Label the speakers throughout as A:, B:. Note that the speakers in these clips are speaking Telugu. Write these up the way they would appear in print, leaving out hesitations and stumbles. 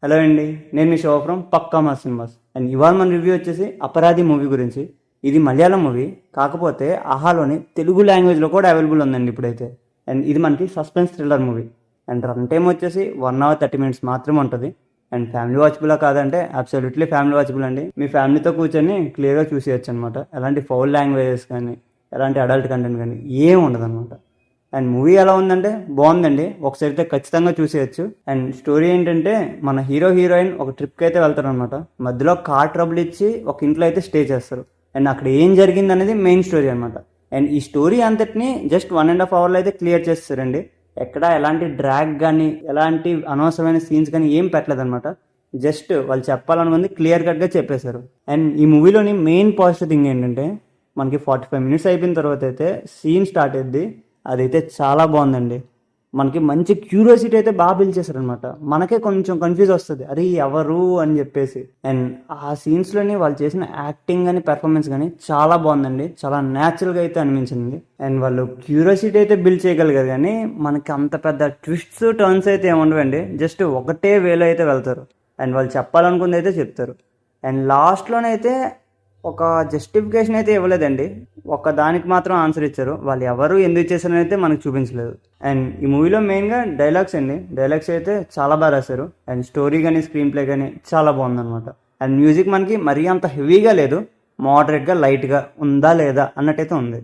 A: హలో అండి, నేను మీ షో ఫ్రమ్ పక్కా మా సినిమాస్. అండ్ ఇవాళ మన రివ్యూ వచ్చేసి అపరాధి మూవీ గురించి. ఇది మలయాళం మూవీ, కాకపోతే ఆహాలోని తెలుగు లాంగ్వేజ్లో కూడా అవైలబుల్ ఉందండి ఇప్పుడైతే. అండ్ ఇది మనకి suspense thriller movie. And run time వచ్చేసి 1 hour 30 minutes మాత్రమే ఉంటుంది. అండ్ ఫ్యామిలీ వాచబులా కాదంటే అబ్సల్యూట్లీ ఫ్యామిలీ వాచబుల్ అండి. మీ ఫ్యామిలీతో కూర్చొని క్లియర్గా చూసేయచ్చు అనమాట. ఎలాంటి ఫౌల్ లాంగ్వేజెస్ కానీ, ఎలాంటి అడల్ట్ కంటెంట్ కానీ ఏం ఉండదు అనమాట. అండ్ మూవీ ఎలా ఉందంటే బాగుందండి, ఒకసారి అయితే ఖచ్చితంగా చూసేయచ్చు. అండ్ స్టోరీ ఏంటంటే మన హీరో హీరోయిన్ ఒక ట్రిప్కి అయితే వెళ్తారు అనమాట. మధ్యలో కార్ ట్రబుల్ ఇచ్చి ఒక ఇంట్లో అయితే స్టే చేస్తారు. అండ్ అక్కడ ఏం జరిగింది అనేది మెయిన్ స్టోరీ అనమాట. అండ్ ఈ స్టోరీ అంతటిని జస్ట్ 1.5 hours అయితే క్లియర్ చేస్తారండి. ఎక్కడ ఎలాంటి డ్రాగ్ కానీ, ఎలాంటి అనవసరమైన సీన్స్ కానీ ఏం పెట్టలేదు అనమాట. జస్ట్ వాళ్ళు చెప్పాలనుకుంది క్లియర్ కట్గా చెప్పేశారు. అండ్ ఈ మూవీలోని మెయిన్ పాజిటివ్ థింగ్ ఏంటంటే మనకి 45 minutes అయిపోయిన తర్వాత అయితే సీన్ స్టార్ట్ అయ్యింది. అదైతే చాలా బాగుందండి. మనకి మంచి క్యూరియాసిటీ అయితే బాగా బిల్డ్ చేశారనమాట. మనకే కొంచెం కన్ఫ్యూజ్ వస్తుంది, అరే ఎవరు అని చెప్పేసి. అండ్ ఆ సీన్స్లోని వాళ్ళు చేసిన యాక్టింగ్ కానీ పెర్ఫార్మెన్స్ కానీ చాలా బాగుందండి, చాలా న్యాచురల్గా అయితే అనిపించింది. అండ్ వాళ్ళు క్యూరియాసిటీ అయితే బిల్డ్ చేయగలిగారు, కానీ మనకి అంత పెద్ద ట్విస్ట్స్ టర్న్స్ అయితే ఏముండవండి. జస్ట్ ఒకటే వేలో అయితే వెళ్తారు. అండ్ వాళ్ళు చెప్పాలనుకుంది అయితే చెప్తారు. అండ్ లాస్ట్లోనైతే ఒక జస్టిఫికేషన్ అయితే ఇవ్వలేదండి, ఒక దానికి మాత్రం ఆన్సర్ ఇచ్చారు. వాళ్ళు ఎవరు ఎందుకు చేశారని అయితే మనకు చూపించలేదు. అండ్ ఈ మూవీలో మెయిన్గా డైలాగ్స్ అండి, డైలాగ్స్ అయితే చాలా బాగా రాశారు. అండ్ స్టోరీ కానీ స్క్రీన్ ప్లే కానీ చాలా బాగుందన్నమాట. అండ్ మ్యూజిక్ మనకి మరీ అంత హెవీగా లేదు, మోడరేట్గా లైట్గా ఉందా లేదా అన్నట్టయితే ఉంది.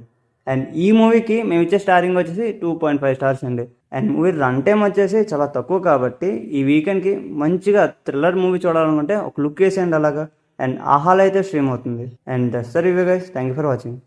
A: అండ్ ఈ మూవీకి మేము ఇచ్చే స్టారింగ్ వచ్చేసి 2.5 stars అండి. అండ్ మూవీ రన్ టైం వచ్చేసి చాలా తక్కువ కాబట్టి ఈ వీకెండ్కి మంచిగా థ్రిల్లర్ మూవీ చూడాలనుకుంటే ఒక లుక్ వేసేయండి అలాగా. అండ్ ఆహాలో అయితే స్ట్రీమ్ అవుతుంది. And that's the review guys, thank you for watching.